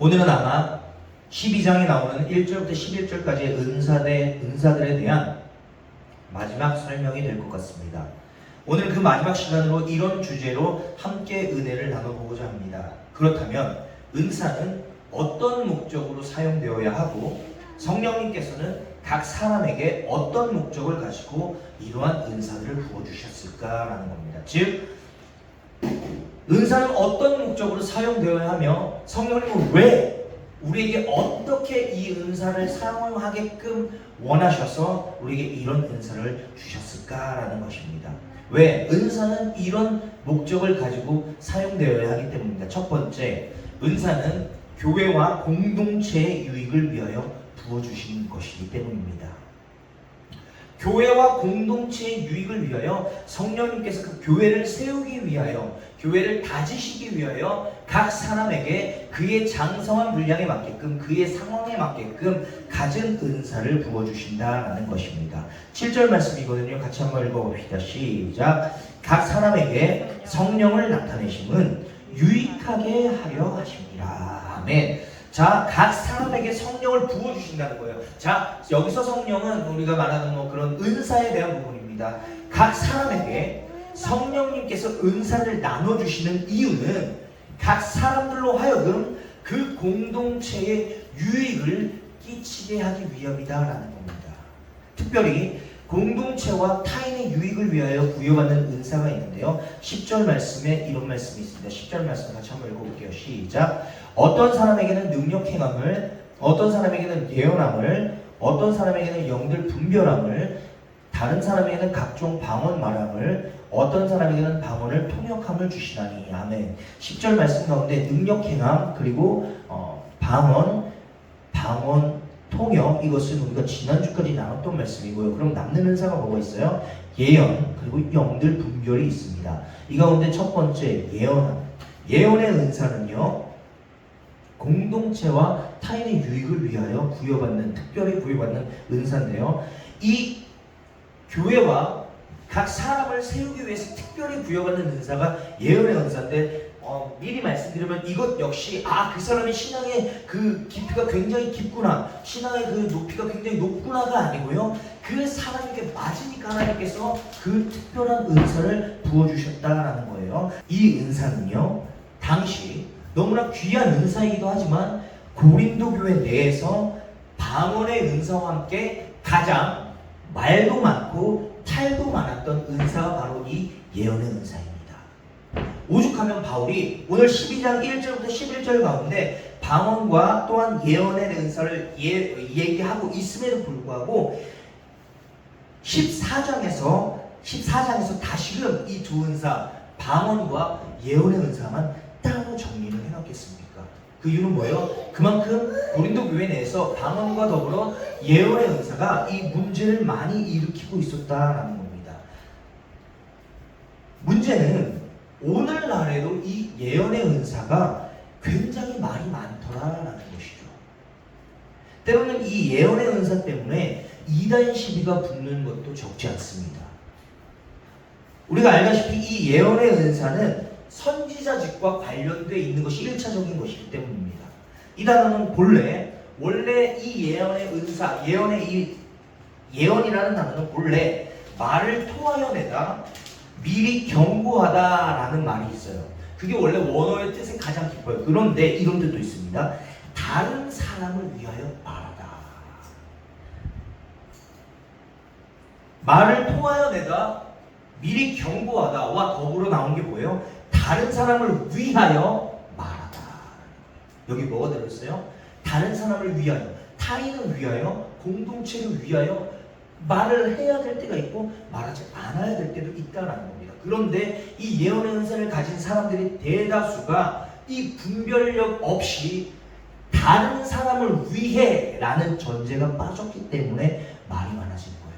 오늘은 아마 12장에 나오는 1절부터 11절까지의 은사들에 대한 마지막 설명이 될 것 같습니다. 오늘 그 마지막 시간으로 이런 주제로 함께 은혜를 나눠보고자 합니다. 그렇다면 은사는 어떤 목적으로 사용되어야 하고 성령님께서는 각 사람에게 어떤 목적을 가지고 이러한 은사들을 부어주셨을까라는 겁니다. 즉 은사는 어떤 목적으로 사용되어야 하며 성령님은 왜 우리에게 어떻게 이 은사를 사용하게끔 원하셔서 우리에게 이런 은사를 주셨을까라는 것입니다. 왜? 은사는 이런 목적을 가지고 사용되어야 하기 때문입니다. 첫 번째, 은사는 교회와 공동체의 유익을 위하여 부어주신 것이기 때문입니다. 교회와 공동체의 유익을 위하여 성령님께서 그 교회를 세우기 위하여, 교회를 다지시기 위하여 각 사람에게 그의 장성한 분량에 맞게끔, 그의 상황에 맞게끔 가진 은사를 부어주신다라는 것입니다. 7절 말씀이거든요. 같이 한번 읽어봅시다. 시작. 각 사람에게 성령을 나타내심은 유익하게 하려 하심이라. 아멘. 자, 각 사람에게 성령을 부어주신다는 거예요. 자, 여기서 성령은 우리가 말하는 그런 은사에 대한 부분입니다. 각 사람에게 성령님께서 은사를 나눠주시는 이유는 각 사람들로 하여금 그 공동체에 유익을 끼치게 하기 위함이다라는 겁니다. 특별히 공동체와 타인의 유익을 위하여 부여받는 은사가 있는데요. 10절 말씀에 이런 말씀이 있습니다. 10절 말씀 같이 한번 읽어볼게요. 시작. 어떤 사람에게는 능력 행함을, 어떤 사람에게는 예언함을, 어떤 사람에게는 영들 분별함을, 다른 사람에게는 각종 방언 말함을, 어떤 사람에게는 방언을 통역함을 주시나니. 아멘. 10절 말씀 가운데 능력 행함 그리고 방언, 통역, 이것은 우리가 지난주까지 나눴던 말씀이고요. 그럼 남는 은사가 뭐가 있어요? 예언 그리고 영들 분별이 있습니다. 이 가운데 첫 번째 예언함. 예언의 은사는요, 공동체와 타인의 유익을 위하여 특별히 부여받는 은사인데요. 이 교회와 각 사람을 세우기 위해서 특별히 부여받는 은사가 예언의 은사인데, 미리 말씀드리면 이것 역시 그 사람의 신앙의 그 깊이가 굉장히 깊구나, 신앙의 그 높이가 굉장히 높구나가 아니고요, 그 사람에게 맞으니까 하나님께서 그 특별한 은사를 부어주셨다라는 거예요. 이 은사는요, 당시 너무나 귀한 은사이기도 하지만 고린도 교회 내에서 방언의 은사와 함께 가장 말도 많고 탈도 많았던 은사가 바로 이 예언의 은사입니다. 오죽하면 바울이 오늘 12장 1절부터 11절 가운데 방언과 또한 예언의 은사를 얘기하고 있음에도 불구하고 14장에서 다시금 이 두 은사, 방언과 예언의 은사만 따로 정리를 해놨겠습니까? 그 이유는 뭐예요? 그만큼 고린도 교회 내에서 방언과 더불어 예언의 은사가 이 문제를 많이 일으키고 있었다라는 겁니다. 문제는 오늘날에도 이 예언의 은사가 굉장히 말이 많더라라는 것이죠. 때로는 이 예언의 은사 때문에 이단 시비가 붙는 것도 적지 않습니다. 우리가 알다시피 이 예언의 은사는 선지자직과 관련되어 있는 것이 1차적인 것이기 때문입니다. 이 단어는 원래 이 예언의 은사, 예언이라는 단어는 본래 말을 토하여 내다, 미리 경고하다라는 말이 있어요. 그게 원래 원어의 뜻은 가장 깊어요. 그런데 이런 뜻도 있습니다. 다른 사람을 위하여 말하다. 말을 토하여 내다, 미리 경고하다와 더불어 나온 게 뭐예요? 다른 사람을 위하여 말하다. 여기 뭐가 들어있어요? 다른 사람을 위하여, 타인을 위하여, 공동체를 위하여 말을 해야 될 때가 있고 말하지 않아야 될 때도 있다는 겁니다. 그런데 이 예언의 은사를 가진 사람들이 대다수가 이 분별력 없이 다른 사람을 위해 라는 전제가 빠졌기 때문에 말이 많아진 거예요.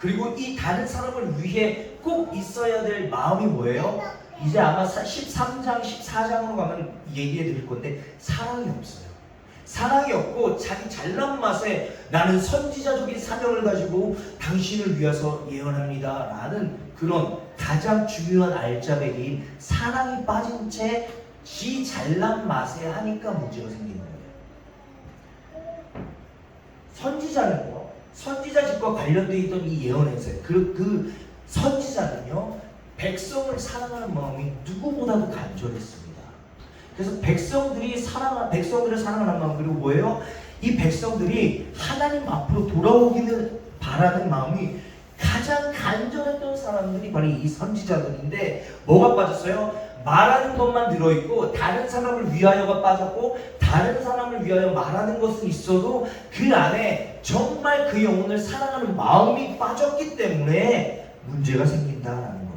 그리고 이 다른 사람을 위해 꼭 있어야 될 마음이 뭐예요? 이제 아마 13장, 14장으로 가면 얘기해 드릴 건데 사랑이 없어요. 사랑이 없고 자기 잘난 맛에 나는 선지자적인 사명을 가지고 당신을 위해서 예언합니다 라는 그런 가장 중요한 알짜배기인 사랑이 빠진 채 지 잘난 맛에 하니까 문제가 생기는 거예요. 선지자는요, 선지자직과 관련되어 있던 이 예언에서 그 선지자는요, 백성을 사랑하는 마음이 누구보다도 간절했습니다. 그래서 백성들을 사랑하는 마음, 그리고 뭐예요? 이 백성들이 하나님 앞으로 돌아오기를 바라는 마음이 가장 간절했던 사람들이 바로 이 선지자들인데, 뭐가 빠졌어요? 말하는 것만 들어있고 다른 사람을 위하여가 빠졌고, 다른 사람을 위하여 말하는 것은 있어도 그 안에 정말 그 영혼을 사랑하는 마음이 빠졌기 때문에 문제가 생긴다라는 거예요.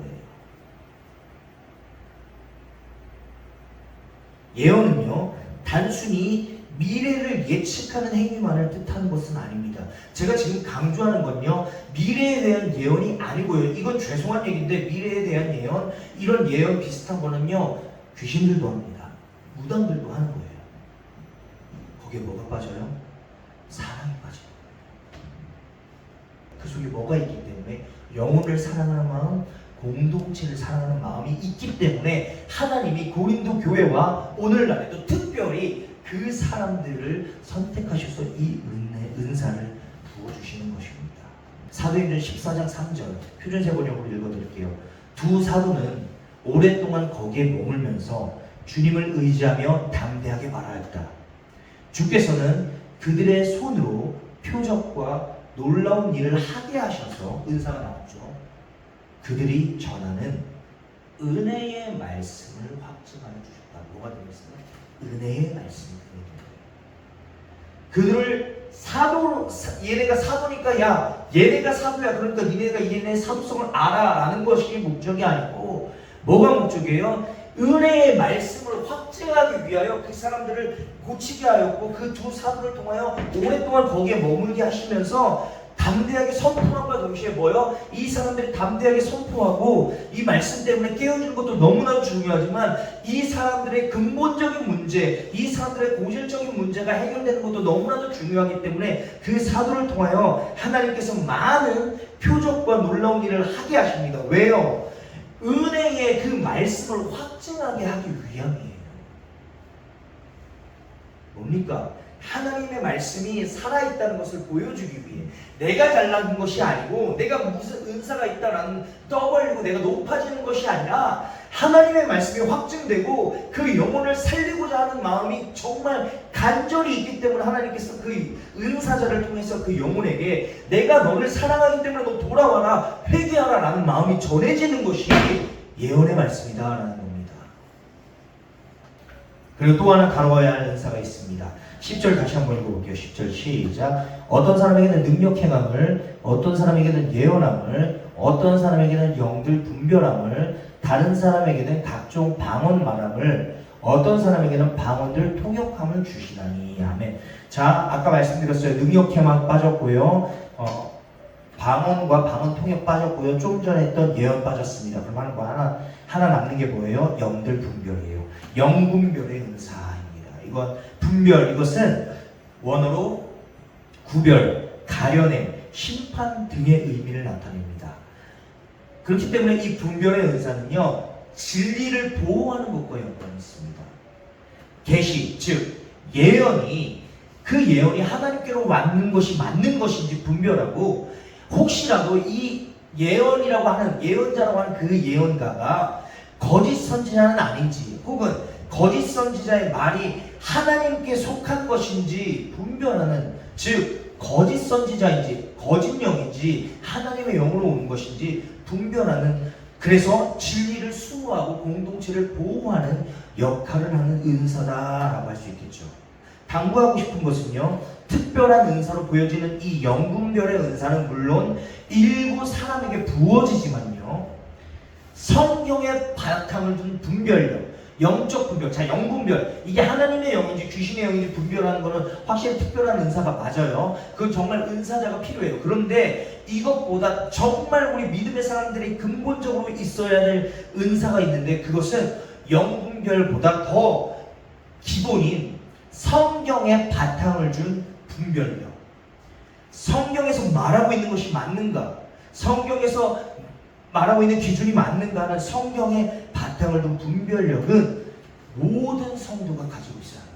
예언은요, 단순히 미래를 예측하는 행위만을 뜻하는 것은 아닙니다. 제가 지금 강조하는 건요, 미래에 대한 예언이 아니고요. 이건 죄송한 얘기인데, 미래에 대한 예언, 이런 예언 비슷한 거는요, 귀신들도 합니다. 무당들도 하는 거예요. 거기에 뭐가 빠져요? 사랑이 빠져요. 그 속에 뭐가 있기 때문에? 영혼을 사랑하는 마음, 공동체를 사랑하는 마음이 있기 때문에 하나님이 고린도 교회와 오늘날에도 특별히 그 사람들을 선택하셔서 이 은사를 부어주시는 것입니다. 사도행전 14장 3절 표준세 번역으로 읽어드릴게요. 두 사도는 오랫동안 거기에 머물면서 주님을 의지하며 담대하게 말하였다. 주께서는 그들의 손으로 표적과 놀라운 일을 하게 하셔서, 은사가 나왔죠. 그들이 전하는 은혜의 말씀을 확증하여 주셨다. 뭐가 되겠어요? 은혜의 말씀이 그들을 사도로, 얘네가 사도니까 야 얘네가 사도야, 그러니까 니네가 얘네 사도성을 알아라는 것이 목적이 아니고, 뭐가 목적이에요? 은혜의 말씀을 확증하기 위하여 그 사람들을 고치게 하였고, 그 두 사도를 통하여 오랫동안 거기에 머물게 하시면서 담대하게 선포함과 동시에 뭐요? 이 사람들이 담대하게 선포하고 이 말씀 때문에 깨어지는 것도 너무나 중요하지만, 이 사람들의 근본적인 문제, 이 사람들의 고질적인 문제가 해결되는 것도 너무나도 중요하기 때문에 그 사도를 통하여 하나님께서 많은 표적과 놀라운 일을 하게 하십니다. 왜요? 은혜의 그 말씀을 확증하게 하기 위함이에요. 뭡니까? 하나님의 말씀이 살아있다는 것을 보여주기 위해, 내가 잘난 것이 아니고 내가 무슨 은사가 있다라는 떠벌리고 내가 높아지는 것이 아니라, 하나님의 말씀이 확증되고 그 영혼을 살리고자 하는 마음이 정말 간절히 있기 때문에 하나님께서 그 은사자를 통해서 그 영혼에게 내가 너를 사랑하기 때문에 너 돌아와라, 회개하라 라는 마음이 전해지는 것이 예언의 말씀이다 라는 겁니다. 그리고 또 하나 다뤄야 할 은사가 있습니다. 10절 다시 한번 읽어볼게요. 10절 시작. 어떤 사람에게는 능력 행함을, 어떤 사람에게는 예언함을, 어떤 사람에게는 영들 분별함을, 다른 사람에게는 각종 방언 말함을, 어떤 사람에게는 방언들 통역함을 주시나니. 아멘. 자, 아까 말씀드렸어요. 능력 행함 빠졌고요. 방언과 방언 통역 빠졌고요. 좀 전에 했던 예언 빠졌습니다. 그럼 하는 거 하나 남는 게 뭐예요? 영들 분별이에요. 영분별의 은사입니다. 이건 분별, 이것은 원어로 구별, 가려냄, 심판 등의 의미를 나타냅니다. 그렇기 때문에 이 분별의 은사는요, 진리를 보호하는 것과 연관이 있습니다. 계시, 즉 예언이, 그 예언이 하나님께로 왔는 것이 맞는 것인지 분별하고, 혹시라도 이 예언이라고 하는, 예언자라고 하는 그 예언가가 거짓 선지자는 아닌지, 혹은 거짓 선지자의 말이 하나님께 속한 것인지 분별하는, 즉 거짓 선지자인지 거짓 영인지 하나님의 영으로 오는 것인지 분별하는, 그래서 진리를 수호하고 공동체를 보호하는 역할을 하는 은사다라고 할 수 있겠죠. 당부하고 싶은 것은요, 특별한 은사로 보여지는 이 영분별의 은사는 물론 일부 사람에게 부어지지만요, 성경의 바탕을 둔 분별력, 영적 분별, 자 영분별, 이게 하나님의 영인지 귀신의 영인지 분별하는 것은 확실히 특별한 은사가 맞아요. 그건 정말 은사자가 필요해요. 그런데 이것보다 정말 우리 믿음의 사람들이 근본적으로 있어야 될 은사가 있는데, 그것은 영분별보다 더 기본인 성경의 바탕을 준 분별력. 성경에서 말하고 있는 것이 맞는가? 성경에서 말하고 있는 기준이 맞는가 하는 성경의 바탕을 둔 분별력은 모든 성도가 가지고 있어야 합니다.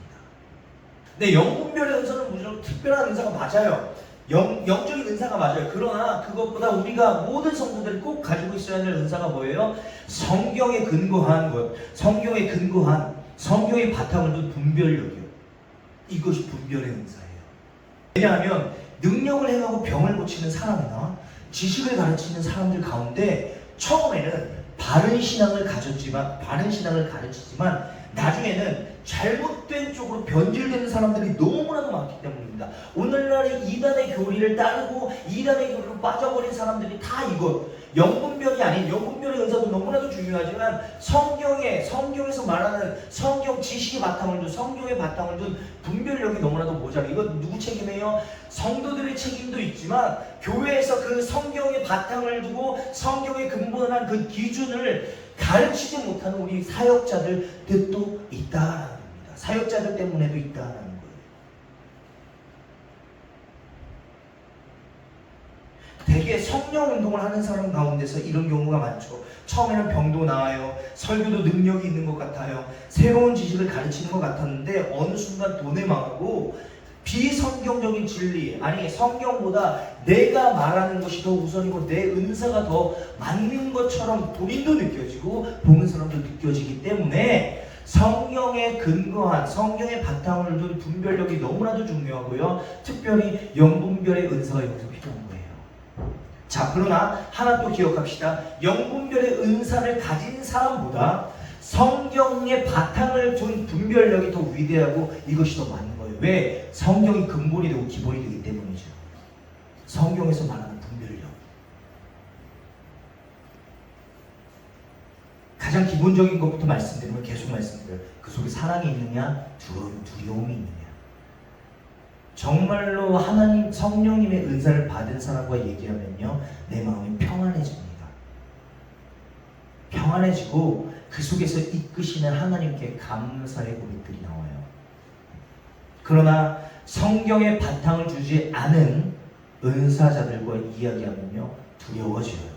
네, 영분별의 은사는 무조건 특별한 은사가 맞아요. 영적인 은사가 맞아요. 그러나 그것보다 우리가 모든 성도들이 꼭 가지고 있어야 할 은사가 뭐예요? 성경에 근거한 것, 성경에 근거한 성경의 바탕을 둔 분별력이요. 이것이 분별의 은사예요. 왜냐하면 능력을 행하고 병을 고치는 사람이나 지식을 가르치는 사람들 가운데 처음에는 바른 신앙을 가르치지만 나중에는 잘못된 쪽으로 변질되는 사람들이 너무나도 많기 때문입니다. 오늘날의 이단의 교리를 따르고 이단의 교리로 빠져버린 사람들이 다 이것, 영분별이 아닌 영분별의 은사도 너무나도 중요하지만 성경에서 말하는 성경 지식의 바탕을 둔, 성경의 바탕을 둔 분별력이 너무나도 모자라. 이거 누구 책임이에요? 성도들의 책임도 있지만 교회에서 그 성경의 바탕을 두고 성경의 근본한 그 기준을 가르치지 못하는 우리 사역자들 뜻도 있다라는 겁니다. 사역자들 때문에도 있다라는 거예요. 되게 성령 운동을 하는 사람 가운데서 이런 경우가 많죠. 처음에는 병도 나아요. 설교도 능력이 있는 것 같아요. 새로운 지식을 가르치는 것 같았는데 어느 순간 돈에 망하고 비성경적인 진리, 아니 성경보다 내가 말하는 것이 더 우선이고 내 은사가 더 맞는 것처럼 본인도 느껴지고 보는 사람도 느껴지기 때문에 성경에 근거한 성경의 바탕을 둔 분별력이 너무나도 중요하고요. 특별히 영분별의 은사가 여기서 필요한 거예요. 자, 그러나 하나 또 기억합시다. 영분별의 은사를 가진 사람보다 성경의 바탕을 둔 분별력이 더 위대하고 이것이 더 맞는 거예요. 왜? 성경이 근본이 되고 기본이 되기 때문이죠. 성경에서 말하는 분별력. 가장 기본적인 것부터 말씀드리면 계속 말씀드려요. 그 속에 사랑이 있느냐, 두려움이 있느냐. 정말로 하나님 성령님의 은사를 받은 사람과 얘기하면요, 내 마음이 평안해집니다. 평안해지고 그 속에서 이끄시는 하나님께 감사의 고백들이 나와요. 그러나 성경의 바탕을 주지 않은 은사자들과 이야기하면요, 두려워져요.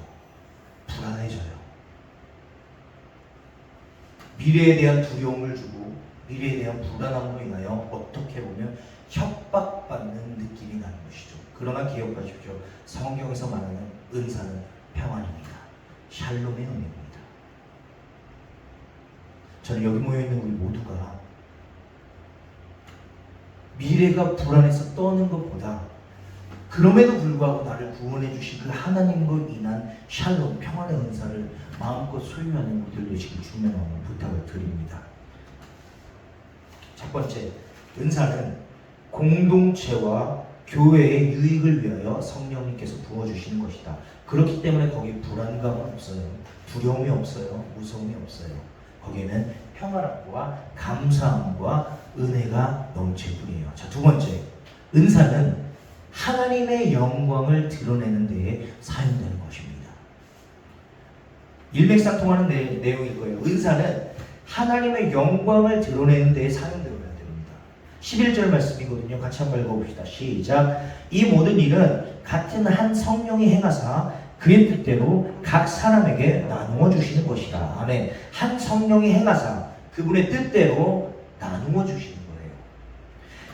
불안해져요. 미래에 대한 두려움을 주고 미래에 대한 불안함으로 인하여 어떻게 보면 협박받는 느낌이 나는 것이죠. 그러나 기억하십시오. 성경에서 말하는 은사는 평안입니다. 샬롬의 의미입니다. 저는 여기 모여있는 우리 모두가 미래가 불안해서 떠는 것보다 그럼에도 불구하고 나를 구원해 주신 그 하나님으로 인한 샬롬, 평안의 은사를 마음껏 소유하는 우리들 되시길 주님의 마음으로 부탁을 드립니다. 첫 번째, 은사는 공동체와 교회의 유익을 위하여 성령님께서 부어주시는 것이다. 그렇기 때문에 거기 불안감은 없어요. 두려움이 없어요. 무서움이 없어요. 거기에는 평안함과 감사함과 은혜가 넘칠 뿐이에요. 자, 두 번째, 은사는 하나님의 영광을 드러내는 데에 사용되는 것입니다. 일맥상통하는 내용일 거예요. 은사는 하나님의 영광을 드러내는 데에 사용되어야 됩니다. 11절 말씀이거든요. 같이 한번 읽어봅시다. 시작. 이 모든 일은 같은 한 성령이 행하사 그의 뜻대로 각 사람에게 나누어 주시는 것이다. 아멘. 한 성령이 행하사 그분의 뜻대로 나누어 주시는 거예요.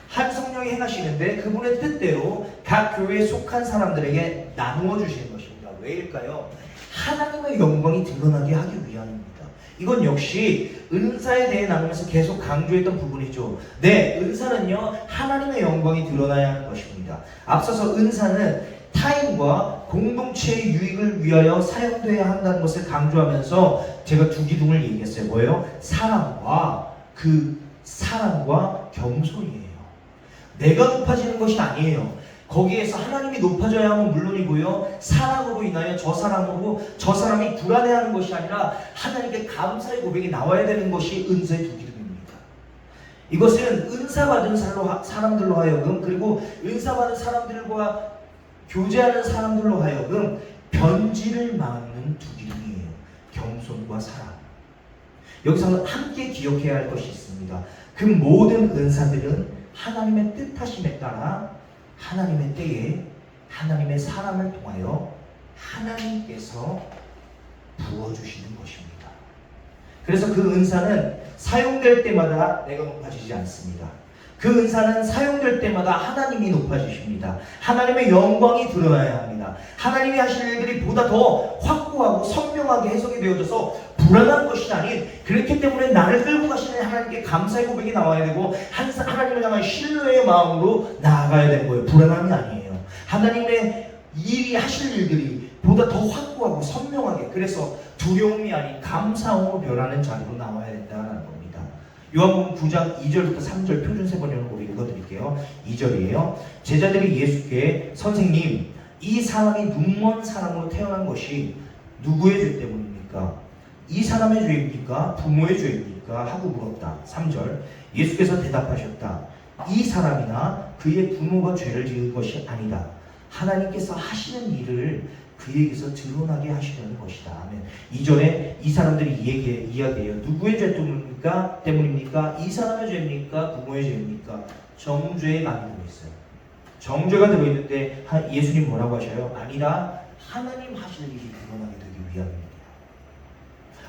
한 성령이 행하시는데 그분의 뜻대로 각 교회에 속한 사람들에게 나누어 주시는 것입니다. 왜일까요? 하나님의 영광이 드러나게 하기 위함입니다. 이건 역시 은사에 대해 나누면서 계속 강조했던 부분이죠. 네, 은사는요, 하나님의 영광이 드러나야 하는 것입니다. 앞서서 은사는 타인과 공동체의 유익을 위하여 사용되어야 한다는 것을 강조하면서 제가 두 기둥을 얘기했어요. 뭐예요? 사랑과 겸손이에요. 내가 높아지는 것이 아니에요. 거기에서 하나님이 높아져야 하면 물론이고요, 사랑으로 인하여 저 사람이 불안해하는 것이 아니라 하나님께 감사의 고백이 나와야 되는 것이 은사의 두 기둥입니다. 이것은 은사받은 사람들로 하여금, 그리고 은사받은 사람들과 교제하는 사람들로 하여금 변질을 막는 두 기둥이에요. 겸손과 사랑. 여기서 함께 기억해야 할 것이 있습니다. 그 모든 은사들은 하나님의 뜻하심에 따라 하나님의 때에 하나님의 사람을 통하여 하나님께서 부어주시는 것입니다. 그래서 그 은사는 사용될 때마다 내가 높아지지 않습니다. 그 은사는 사용될 때마다 하나님이 높아지십니다. 하나님의 영광이 드러나야 합니다. 하나님이 하실 일들이 보다 더 확고하고 선명하게 해석이 되어져서 불안한 것이 아닌, 그렇기 때문에 나를 끌고 가시는 하나님께 감사의 고백이 나와야 되고 하나님을 향한 신뢰의 마음으로 나아가야 되는 거예요. 불안함이 아니에요. 하나님의 일이 하실 일들이 보다 더 확고하고 선명하게, 그래서 두려움이 아닌 감사함으로 변하는 자리로 나와야 된다는 겁니다. 요한복음 9장 2절부터 3절 표준 세번역으로 읽어드릴게요. 2절이에요. 제자들이 예수께 선생님, 이 사람이 눈먼 사람으로 태어난 것이 누구의 죄 때문입니까? 이 사람의 죄입니까? 부모의 죄입니까? 하고 물었다. 3절 예수께서 대답하셨다. 이 사람이나 그의 부모가 죄를 지은 것이 아니다. 하나님께서 하시는 일을 그에게서 드러나게 하시려는 것이다. 아멘. 2절에 이 사람들이 이야기해요. 누구의 죄 때문입니까? 이 사람의 죄입니까? 부모의 죄입니까? 정죄에 많이 들어있어요. 정죄가 들어있는데 예수님 뭐라고 하셔요? 아니라 하나님 하시는 일이 드러나게 되기 위함입니다.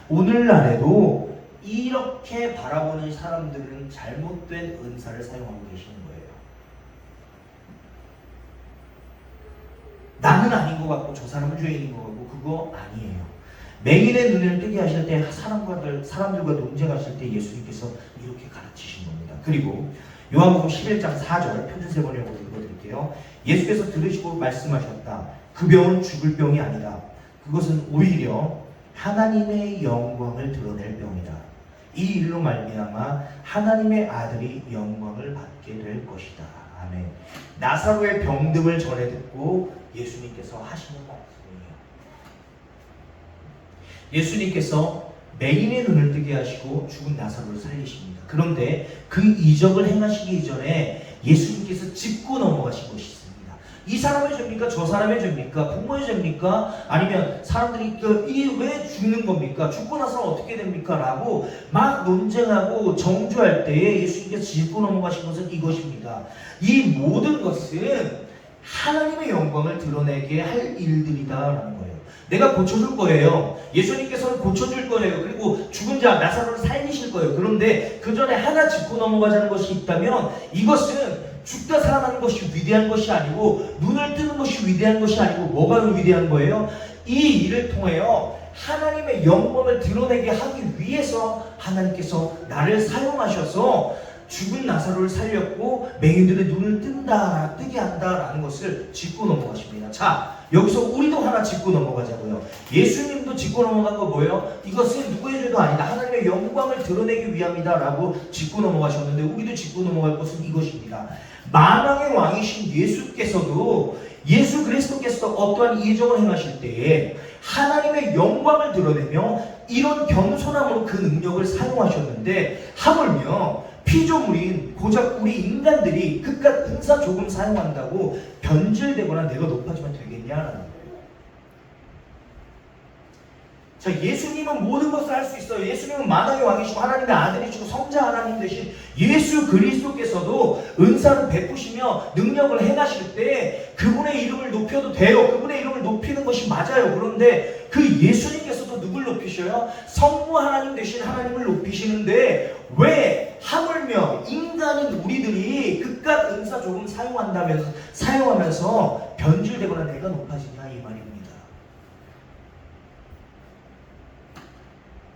오늘날에도 이렇게 바라보는 사람들은 잘못된 은사를 사용하고 계시는 거예요. 나는 아닌 것 같고 저 사람은 죄인인 것 같고, 그거 아니에요. 맹인의 눈을 뜨게 하실 때 사람들과 논쟁하실 때 예수님께서 이렇게 가르치신 겁니다. 그리고 요한복음 11장 4절 표준 세번역으로 읽어드릴게요. 예수께서 들으시고 말씀하셨다. 그 병은 죽을 병이 아니다. 그것은 오히려 하나님의 영광을 드러낼 병이다. 이 일로 말미암아 하나님의 아들이 영광을 받게 될 것이다. 아멘. 나사로의 병듦을 전해 듣고 예수님께서 하시는 말씀이에요. 예수님께서 맹인의 눈을 뜨게 하시고 죽은 나사로를 살리십니다. 그런데 그 이적을 행하시기 이전에 예수님께서 짚고 넘어가신 것이 있습니다. 이 사람의 죄입니까? 저 사람의 죄입니까? 부모의 죄입니까? 아니면 사람들이 이게 왜 죽는 겁니까? 죽고 나서는 어떻게 됩니까? 라고 막 논쟁하고 정죄할 때에 예수님께서 짚고 넘어가신 것은 이것입니다. 이 모든 것은 하나님의 영광을 드러내게 할 일들이다라는 거예요. 내가 고쳐줄 거예요. 예수님께서는 고쳐줄 거예요. 그리고 죽은 자 나사로를 살리실 거예요. 그런데 그 전에 하나 짚고 넘어가자는 것이 있다면, 이것은 죽다 살아나는 것이 위대한 것이 아니고, 눈을 뜨는 것이 위대한 것이 아니고, 뭐가 위대한 거예요? 이 일을 통하여 하나님의 영광을 드러내게 하기 위해서 하나님께서 나를 사용하셔서 죽은 나사로를 살렸고 맹인들의 눈을 뜨게 한다라는 것을 짚고 넘어가십니다. 자, 여기서 우리도 하나 짚고 넘어가자고요. 예수님도 짚고 넘어간 거 뭐예요? 이것은 누구의 죄도 아니다. 하나님의 영광을 드러내기 위함이다 라고 짚고 넘어가셨는데, 우리도 짚고 넘어갈 것은 이것입니다. 만왕의 왕이신 예수께서도, 예수 그리스도께서 어떠한 이적을 행하실 때에 하나님의 영광을 드러내며 이런 겸손함으로 그 능력을 사용하셨는데, 하물며 피조물인 고작 우리 인간들이 그깟 은사 조금 사용한다고 변질되거나 내가 높아지면 되겠냐라는 거예요. 자, 예수님은 모든 것을 할 수 있어요. 예수님은 만왕의 왕이시고 하나님의 아들이시고 성자 하나님 되신 예수 그리스도께서도 은사를 베푸시며 능력을 행하실 때 그분의 이름을 높여도 돼요. 그분의 이름을 높이는 것이 맞아요. 그런데 그 예수님께서도 누굴 높이셔요? 성부 하나님 되신 하나님을 높이시는데, 왜 하물며 인간인 우리들이 그깟 은사 조금 사용하면서 변질되거나 내가 높아지냐 이 말입니다.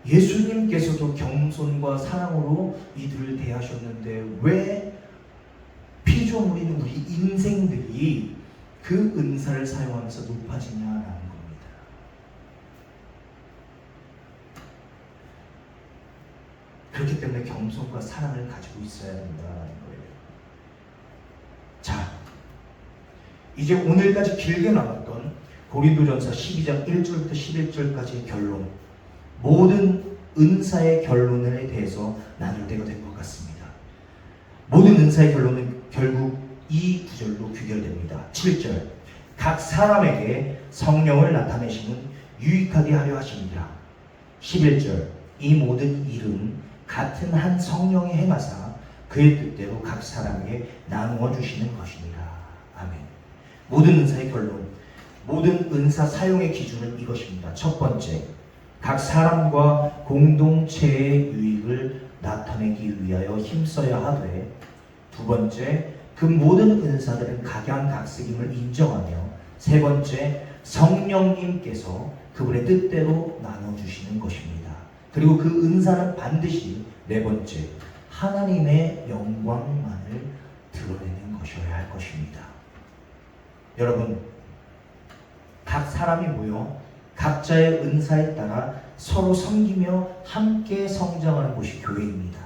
예수님께서도 겸손과 사랑으로 이들을 대하셨는데 왜 피조물인 우리 인생들이 그 은사를 사용하면서 높아지냐라는 겁니다. 그렇기 때문에 겸손과 사랑을 가지고 있어야 된다는 거예요. 자, 이제 오늘까지 길게 나눴던 고린도전서 12장 1절부터 11절까지의 결론, 모든 은사의 결론에 대해서 나눌 때가 된 것 같습니다. 모든 은사의 결론은 결국 이 구절로 귀결됩니다. 7절, 각 사람에게 성령을 나타내시는 유익하게 하려 하십니다. 11절, 이 모든 일은 같은 한 성령의 행하사 그의 뜻대로 각 사람에게 나누어 주시는 것이니라. 아멘. 모든 은사의 결론, 모든 은사 사용의 기준은 이것입니다. 첫 번째, 각 사람과 공동체의 유익을 나타내기 위하여 힘써야 하되, 두 번째, 그 모든 은사들은 각양각색임을 인정하며, 세 번째, 성령님께서 그분의 뜻대로 나눠주시는 것입니다. 그리고 그 은사는 반드시 네 번째, 하나님의 영광만을 드러내는 것이어야 할 것입니다. 여러분, 각 사람이 모여 각자의 은사에 따라 서로 섬기며 함께 성장하는 곳이 교회입니다.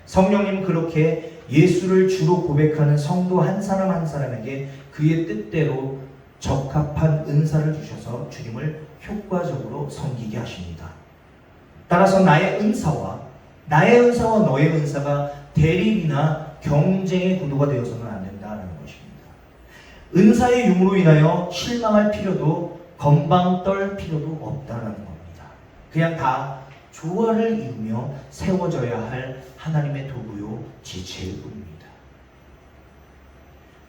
성령님 그렇게 예수를 주로 고백하는 성도 한 사람 한 사람에게 그의 뜻대로 적합한 은사를 주셔서 주님을 효과적으로 섬기게 하십니다. 따라서 나의 은사와 너의 은사가 대립이나 경쟁의 구도가 되어서는 안 된다는 것입니다. 은사의 유무로 인하여 실망할 필요도 건방 떨 필요도 없다는 겁니다. 그냥 다 조화를 이루며 세워져야 할 하나님의 도구요 지체일 뿐입니다.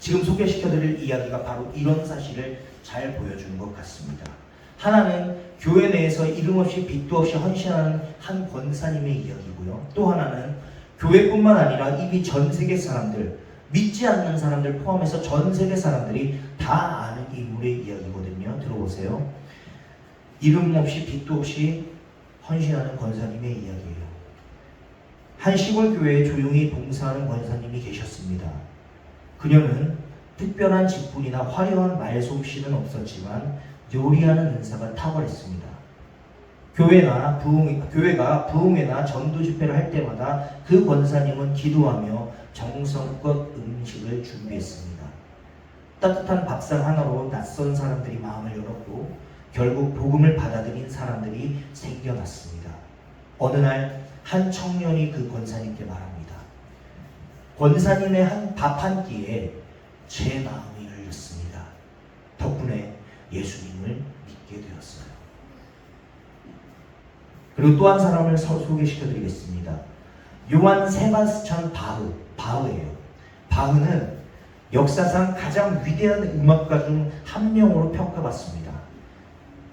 지금 소개시켜드릴 이야기가 바로 이런 사실을 잘 보여주는 것 같습니다. 하나는 교회 내에서 이름 없이 빚도 없이 헌신하는 한 권사님의 이야기고요. 또 하나는 교회뿐만 아니라 이미 전 세계 사람들, 믿지 않는 사람들 포함해서 전 세계 사람들이 다 아는 인물의 이야기거든요. 들어보세요. 이름 없이 빚도 없이 헌신하는 권사님의 이야기예요. 한 시골 교회에 조용히 봉사하는 권사님이 계셨습니다. 그녀는 특별한 직분이나 화려한 말솜씨는 없었지만 요리하는 은사가 탁월했습니다. 교회가 부흥회나 전도 집회를 할 때마다 그 권사님은 기도하며 정성껏 음식을 준비했습니다. 따뜻한 밥상 하나로 낯선 사람들이 마음을 열었고 결국 복음을 받아들인 사람들이 생겨났습니다. 어느 날 한 청년이 그 권사님께 말합니다. 권사님의 밥 한 끼에 제 마음이 열렸습니다. 덕분에 예수님을 믿게 되었어요. 그리고 또 한 사람을 소개시켜드리겠습니다. 요한 세바스찬 바흐예요. 바흐는 역사상 가장 위대한 음악가 중 한 명으로 평가받습니다.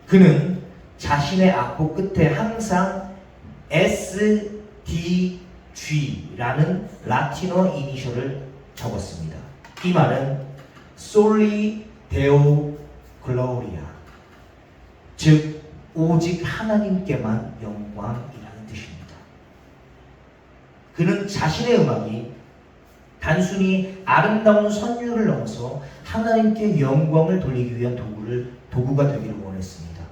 그는 자신의 악보 끝에 항상 SDG라는 라틴어 이니셜을 적었습니다. 이 말은 Soli Deo Gloria, 즉 오직 하나님께만 영광이라는 뜻입니다. 그는 자신의 음악이 단순히 아름다운 선율을 넘어서 하나님께 영광을 돌리기 위한 도구가 되기를 원했습니다.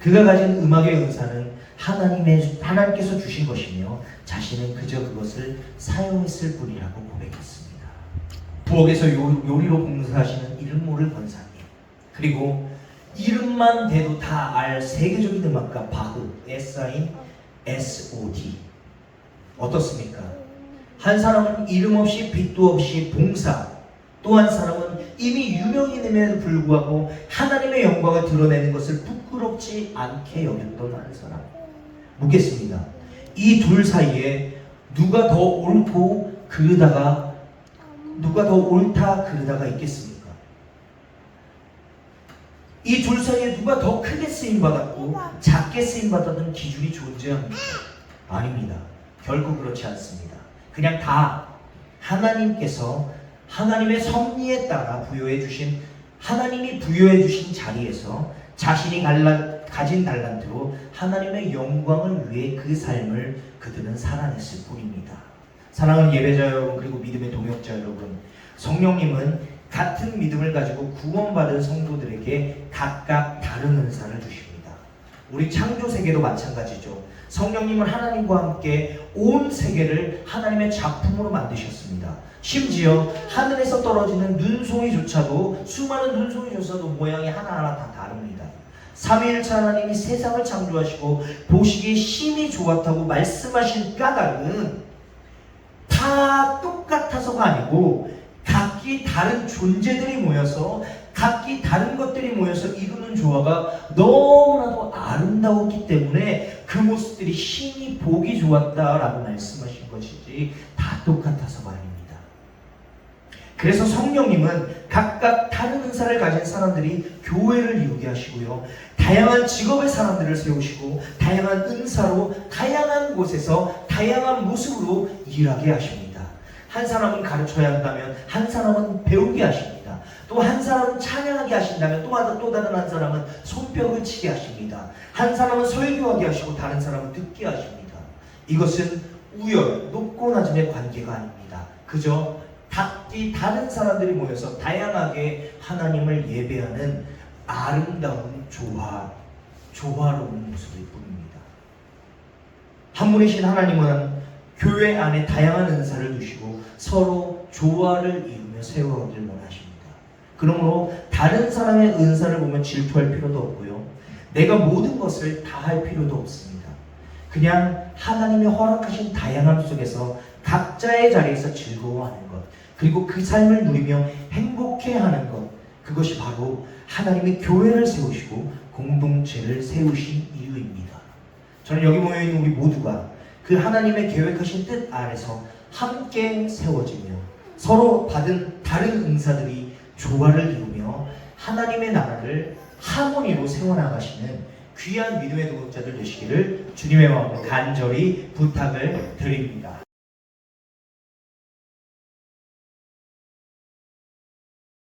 그가 가진 음악의 은사는 하나님께서 주신 것이며 자신은 그저 그것을 사용했을 뿐이라고 고백했습니다. 부엌에서 요리로 봉사하시는 이름 모를 권사님, 그리고 이름만 대도 다 알 세계적인 음악가 바흐, SIN-SOD. 어떻습니까? 한 사람은 이름 없이 빚도 없이 봉사, 또 한 사람은 이미 유명인임에도 불구하고 하나님의 영광을 드러내는 것을 부끄럽지 않게 여겼던 한 사람. 묻겠습니다. 이 둘 사이에 누가 더 옳다 그르다가 있겠습니까? 이 둘 사이에 누가 더 크게 쓰임받았고 작게 쓰임받았던 기준이 존재합니까? 아닙니다. 결코 그렇지 않습니다. 그냥 다 하나님께서 하나님의 섭리에 따라 하나님이 부여해 주신 자리에서 자신이 가진 달란트로 하나님의 영광을 위해 그 삶을 그들은 살아냈을 뿐입니다. 사랑하는 예배자 여러분, 그리고 믿음의 동역자 여러분, 성령님은 같은 믿음을 가지고 구원받은 성도들에게 각각 다른 은사를 주십니다. 우리 창조 세계도 마찬가지죠. 성령님은 하나님과 함께 온 세계를 하나님의 작품으로 만드셨습니다. 심지어 하늘에서 떨어지는 수많은 눈송이조차도 모양이 하나하나 다 다릅니다. 삼위일체 하나님이 세상을 창조하시고 보시기에 심히 좋았다고 말씀하신 까닭은 다 똑같아서가 아니고 각기 다른 존재들이 모여서 각기 다른 것들이 모여서 이루는 조화가 너무나도 아름다웠기 때문에 그 모습들이 심히 보기 좋았다라고 말씀하신 것이지 다 똑같아서가 아닙니다. 그래서 성령님은 각각 다른 은사를 가진 사람들이 교회를 이루게 하시고요, 다양한 직업의 사람들을 세우시고 다양한 은사로 다양한 곳에서 다양한 모습으로 일하게 하십니다. 한 사람은 가르쳐야 한다면 한 사람은 배우게 하십니다. 또 한 사람은 찬양하게 하신다면 또 다른 한 사람은 손뼉을 치게 하십니다. 한 사람은 설교하게 하시고 다른 사람은 듣게 하십니다. 이것은 우열, 높고 낮음의 관계가 아닙니다. 그저 각기 다른 사람들이 모여서 다양하게 하나님을 예배하는 아름다운 조화로운 모습일 뿐입니다. 한 분이신 하나님은 교회 안에 다양한 은사를 두시고 서로 조화를 이루며 세워가길 원하십니다. 그러므로 다른 사람의 은사를 보면 질투할 필요도 없고요. 내가 모든 것을 다 할 필요도 없습니다. 그냥 하나님이 허락하신 다양함 속에서 각자의 자리에서 즐거워하는 것, 그리고 그 삶을 누리며 행복해하는 것, 그것이 바로 하나님의 교회를 세우시고 공동체를 세우신 이유입니다. 저는 여기 모여있는 우리 모두가 그 하나님의 계획하신 뜻 아래서 함께 세워지며 서로 받은 다른 은사들이 조화를 이루며 하나님의 나라를 하모니로 세워나가시는 귀한 믿음의 도덕자들 되시기를 주님의 마음으로 간절히 부탁을 드립니다.